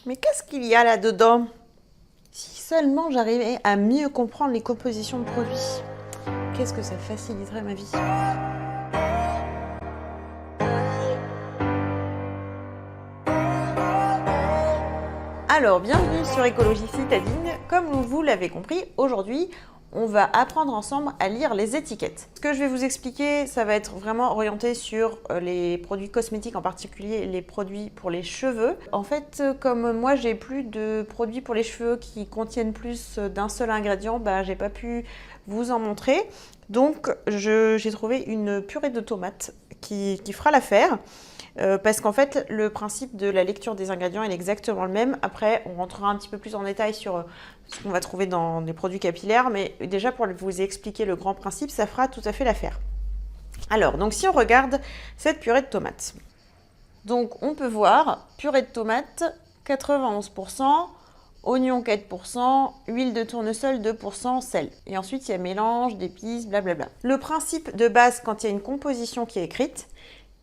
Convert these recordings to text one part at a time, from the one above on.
Mais qu'est-ce qu'il y a là-dedans? Si seulement j'arrivais à mieux comprendre les compositions de produits, qu'est-ce que ça faciliterait ma vie? Alors, bienvenue sur Écologie Citadine. Comme vous l'avez compris, aujourd'hui, on va apprendre ensemble à lire les étiquettes. Ce que je vais vous expliquer, ça va être vraiment orienté sur les produits cosmétiques, en particulier les produits pour les cheveux. En fait, comme moi, j'ai plus de produits pour les cheveux qui contiennent plus d'un seul ingrédient, j'ai pas pu vous en montrer. Donc, j'ai trouvé une purée de tomates qui fera l'affaire. Parce qu'en fait, le principe de la lecture des ingrédients est exactement le même. Après, on rentrera un petit peu plus en détail sur ce qu'on va trouver dans les produits capillaires, mais déjà pour vous expliquer le grand principe, ça fera tout à fait l'affaire. Alors, donc si on regarde cette purée de tomates, donc on peut voir purée de tomates 91%, oignon 4%, huile de tournesol 2%, sel. Et ensuite, il y a mélange d'épices, blablabla. Le principe de base, quand il y a une composition qui est écrite,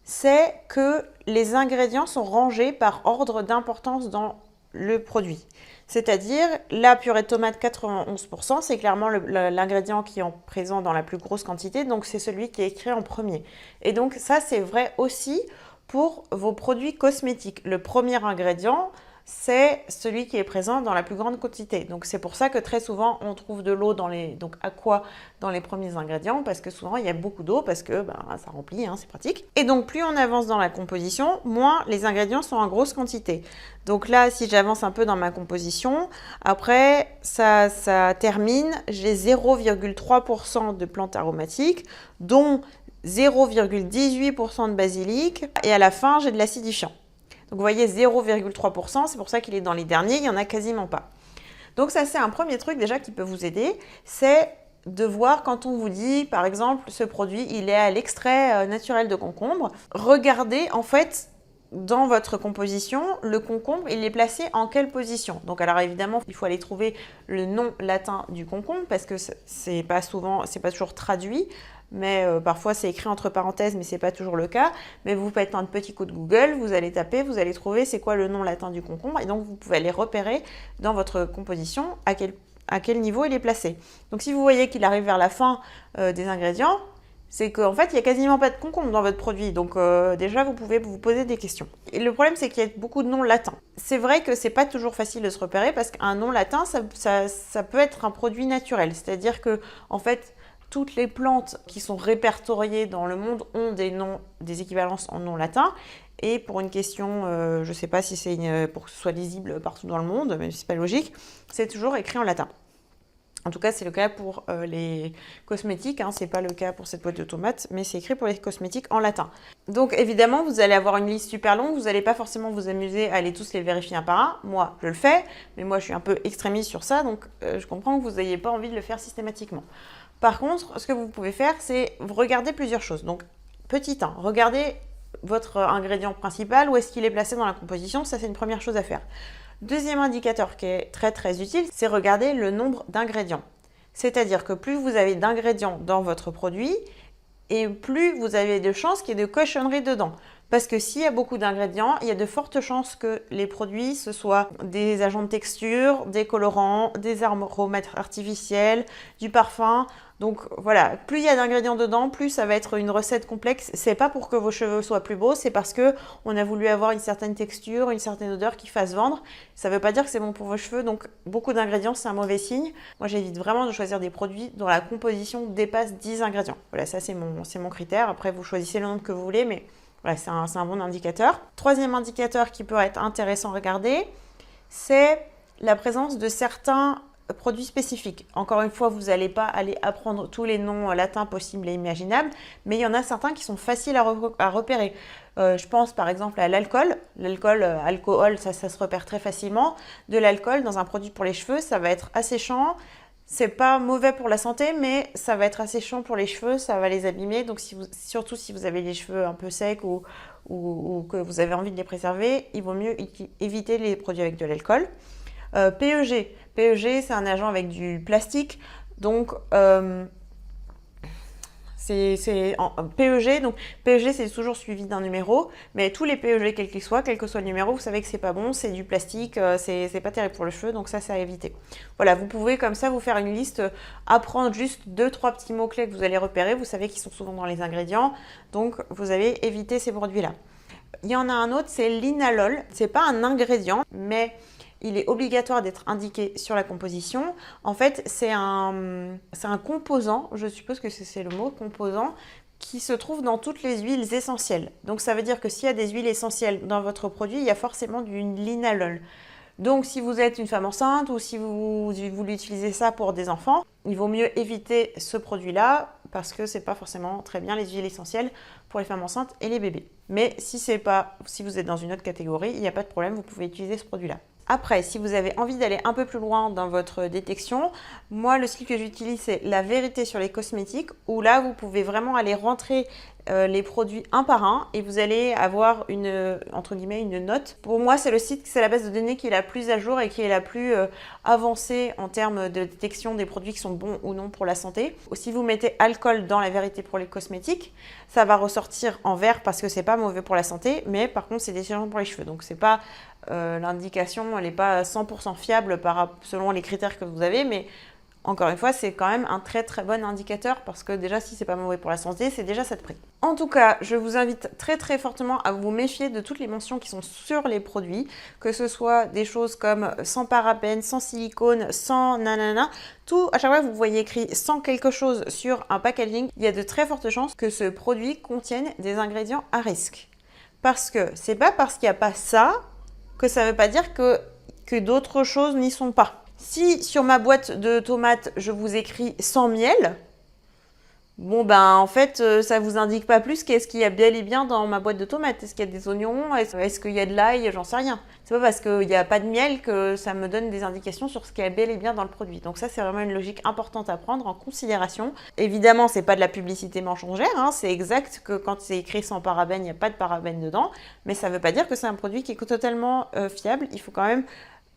c'est que les ingrédients sont rangés par ordre d'importance dans le produit. C'est-à-dire, la purée de tomate 91%, c'est clairement l'ingrédient qui est présent dans la plus grosse quantité, donc c'est celui qui est écrit en premier. Et donc ça, c'est vrai aussi pour vos produits cosmétiques. Le premier ingrédient, c'est celui qui est présent dans la plus grande quantité. Donc c'est pour ça que très souvent on trouve de l'eau donc aqua dans les premiers ingrédients, parce que souvent il y a beaucoup d'eau, parce que ça remplit, c'est pratique. Et donc plus on avance dans la composition, moins les ingrédients sont en grosse quantité. Donc là, si j'avance un peu dans ma composition, après ça termine, j'ai 0,3% de plantes aromatiques, dont 0,18% de basilic, et à la fin j'ai de l'acidifiant. Donc vous voyez 0,3%, c'est pour ça qu'il est dans les derniers, il n'y en a quasiment pas. Donc ça, c'est un premier truc déjà qui peut vous aider, c'est de voir quand on vous dit, par exemple, ce produit, il est à l'extrait naturel de concombre. Regardez en fait dans votre composition, le concombre, il est placé en quelle position? Donc alors évidemment, il faut aller trouver le nom latin du concombre parce que c'est pas toujours traduit. Mais parfois c'est écrit entre parenthèses, mais c'est pas toujours le cas. Mais vous faites un petit coup de Google, vous allez taper, vous allez trouver c'est quoi le nom latin du concombre, et donc vous pouvez aller repérer dans votre composition à quel niveau il est placé. Donc si vous voyez qu'il arrive vers la fin des ingrédients, c'est qu'en fait, il n'y a quasiment pas de concombre dans votre produit. Donc déjà, vous pouvez vous poser des questions. Et le problème, c'est qu'il y a beaucoup de noms latins. C'est vrai que c'est pas toujours facile de se repérer parce qu'un nom latin, ça peut être un produit naturel. C'est-à-dire que, en fait, toutes les plantes qui sont répertoriées dans le monde ont des équivalences en nom latin. Et pour une question, je ne sais pas si c'est pour que ce soit lisible partout dans le monde, même si c'est pas logique, c'est toujours écrit en latin. En tout cas, c'est le cas pour les cosmétiques, c'est pas le cas pour cette boîte de tomates, mais c'est écrit pour les cosmétiques en latin. Donc évidemment, vous allez avoir une liste super longue, vous n'allez pas forcément vous amuser à aller tous les vérifier un par un. Moi, je le fais, mais moi, je suis un peu extrémiste sur ça, donc je comprends que vous n'ayez pas envie de le faire systématiquement. Par contre, ce que vous pouvez faire, c'est regarder plusieurs choses. Donc, petit 1, regardez votre ingrédient principal, où est-ce qu'il est placé dans la composition, ça c'est une première chose à faire. Deuxième indicateur qui est très très utile, c'est regarder le nombre d'ingrédients. C'est-à-dire que plus vous avez d'ingrédients dans votre produit, et plus vous avez de chances qu'il y ait de cochonneries dedans. Parce que s'il y a beaucoup d'ingrédients, il y a de fortes chances que les produits, ce soient des agents de texture, des colorants, des aromates artificiels, du parfum. Donc voilà, plus il y a d'ingrédients dedans, plus ça va être une recette complexe. C'est pas pour que vos cheveux soient plus beaux, c'est parce que on a voulu avoir une certaine texture, une certaine odeur qui fasse vendre. Ça veut pas dire que c'est bon pour vos cheveux, donc beaucoup d'ingrédients, c'est un mauvais signe. Moi, j'évite vraiment de choisir des produits dont la composition dépasse 10 ingrédients. Voilà, ça c'est mon critère. Après, vous choisissez le nombre que vous voulez, mais voilà, c'est un bon indicateur. Troisième indicateur qui peut être intéressant à regarder, c'est la présence de certains produits spécifiques. Encore une fois, vous n'allez pas aller apprendre tous les noms latins possibles et imaginables, mais il y en a certains qui sont faciles à repérer. Je pense par exemple à l'alcool. Alcool, ça se repère très facilement. De l'alcool dans un produit pour les cheveux, ça va être asséchant. C'est pas mauvais pour la santé, mais ça va être asséchant pour les cheveux, ça va les abîmer. Donc surtout si vous avez les cheveux un peu secs ou que vous avez envie de les préserver, il vaut mieux éviter les produits avec de l'alcool. PEG. PEG, c'est un agent avec du plastique. Donc, C'est en PEG, donc PEG c'est toujours suivi d'un numéro, mais tous les PEG quel que soit le numéro, vous savez que c'est pas bon, c'est du plastique, c'est pas terrible pour le cheveu, donc ça c'est à éviter. Voilà, vous pouvez comme ça vous faire une liste, apprendre juste 2-3 petits mots-clés que vous allez repérer, vous savez qu'ils sont souvent dans les ingrédients, donc vous avez évité ces produits-là. Il y en a un autre, c'est l'inalol, c'est pas un ingrédient, mais il est obligatoire d'être indiqué sur la composition. En fait, c'est un composant, je suppose que c'est le mot composant, qui se trouve dans toutes les huiles essentielles. Donc ça veut dire que s'il y a des huiles essentielles dans votre produit, il y a forcément du linalol. Donc si vous êtes une femme enceinte ou si vous voulez utiliser ça pour des enfants, il vaut mieux éviter ce produit-là parce que c'est pas forcément très bien les huiles essentielles pour les femmes enceintes et les bébés. Mais si vous êtes dans une autre catégorie, il n'y a pas de problème, vous pouvez utiliser ce produit-là. Après, si vous avez envie d'aller un peu plus loin dans votre détection, moi, le style que j'utilise, c'est la vérité sur les cosmétiques, où là, vous pouvez vraiment aller rentrer les produits un par un et vous allez avoir entre guillemets, une note. Pour moi, c'est le site, c'est la base de données qui est la plus à jour et qui est la plus avancée en termes de détection des produits qui sont bons ou non pour la santé. Si vous mettez alcool dans la vérité pour les cosmétiques, ça va ressortir en vert parce que c'est pas mauvais pour la santé, mais par contre, c'est détergent pour les cheveux. Donc, c'est pas l'indication, elle n'est pas 100% fiable selon les critères que vous avez, mais encore une fois, c'est quand même un très très bon indicateur parce que déjà, si c'est pas mauvais pour la santé, c'est déjà ça de prix. En tout cas, je vous invite très très fortement à vous méfier de toutes les mentions qui sont sur les produits, que ce soit des choses comme sans parabènes, sans silicone, sans nanana. Tout, à chaque fois que vous voyez écrit sans quelque chose sur un packaging, il y a de très fortes chances que ce produit contienne des ingrédients à risque. Parce que c'est pas parce qu'il n'y a pas ça que ça ne veut pas dire que d'autres choses n'y sont pas. Si sur ma boîte de tomates, je vous écris sans miel, bon ben en fait, ça vous indique pas plus qu'est-ce qu'il y a bel et bien dans ma boîte de tomates. Est-ce qu'il y a des oignons? Est-ce qu'il y a de l'ail? J'en sais rien. C'est pas parce qu'il n'y a pas de miel que ça me donne des indications sur ce qu'il y a bel et bien dans le produit. Donc ça, c'est vraiment une logique importante à prendre en considération. Évidemment, c'est pas de la publicité mensongère, hein, c'est exact que quand c'est écrit sans parabènes, il n'y a pas de parabènes dedans, mais ça veut pas dire que c'est un produit qui est totalement fiable. Il faut quand même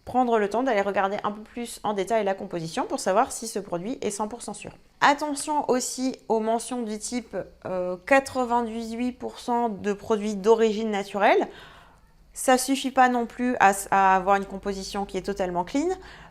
prendre le temps d'aller regarder un peu plus en détail la composition pour savoir si ce produit est 100% sûr. Attention aussi aux mentions du type 98% de produits d'origine naturelle. Ça ne suffit pas non plus à avoir une composition qui est totalement clean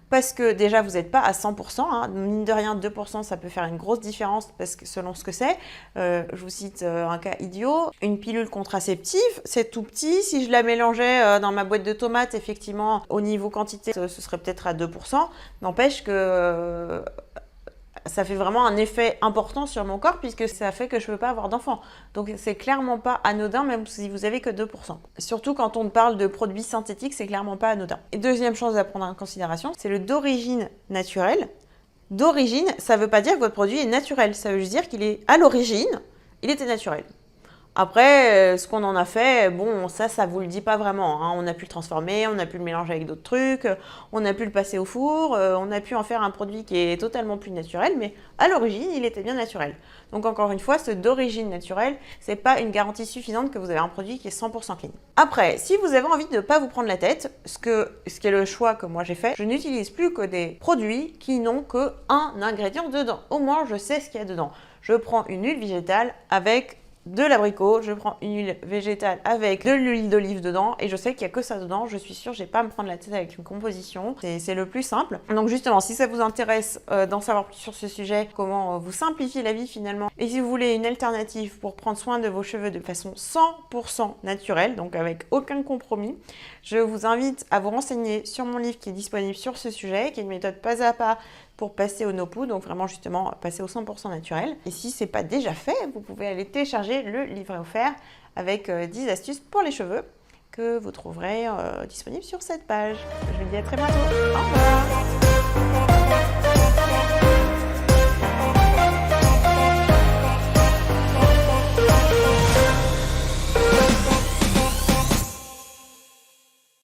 parce que déjà vous n'êtes pas à 100%, hein. Mine de rien 2% ça peut faire une grosse différence parce que selon ce que c'est. Je vous cite un cas idiot, une pilule contraceptive, c'est tout petit, si je la mélangeais dans ma boîte de tomates, effectivement au niveau quantité ce serait peut-être à 2%, n'empêche que ça fait vraiment un effet important sur mon corps puisque ça fait que je ne peux pas avoir d'enfant. Donc c'est clairement pas anodin même si vous avez que 2%. Surtout quand on parle de produits synthétiques, c'est clairement pas anodin. Et deuxième chose à prendre en considération, c'est le d'origine naturelle. D'origine, ça ne veut pas dire que votre produit est naturel, ça veut juste dire qu'il est à l'origine, il était naturel. Après, ce qu'on en a fait, bon, ça vous le dit pas vraiment, hein. On a pu le transformer, on a pu le mélanger avec d'autres trucs, on a pu le passer au four, on a pu en faire un produit qui est totalement plus naturel, mais à l'origine, il était bien naturel. Donc encore une fois, ce d'origine naturelle, c'est pas une garantie suffisante que vous avez un produit qui est 100% clean. Après, si vous avez envie de ne pas vous prendre la tête, ce qui est le choix que moi j'ai fait, je n'utilise plus que des produits qui n'ont qu'un ingrédient dedans. Au moins, je sais ce qu'il y a dedans. Je prends une huile végétale avec de l'abricot, je prends une huile végétale avec de l'huile d'olive dedans et je sais qu'il n'y a que ça dedans, je suis sûre, je n'ai pas à me prendre la tête avec une composition, c'est le plus simple. Donc justement, si ça vous intéresse d'en savoir plus sur ce sujet, comment vous simplifier la vie finalement, et si vous voulez une alternative pour prendre soin de vos cheveux de façon 100% naturelle, donc avec aucun compromis, je vous invite à vous renseigner sur mon livre qui est disponible sur ce sujet, qui est une méthode pas à pas pour passer au no-poo, donc vraiment justement passer au 100% naturel. Et si ce n'est pas déjà fait, vous pouvez aller télécharger le livret offert avec 10 astuces pour les cheveux que vous trouverez disponible sur cette page. Je vous dis à très bientôt. Au revoir.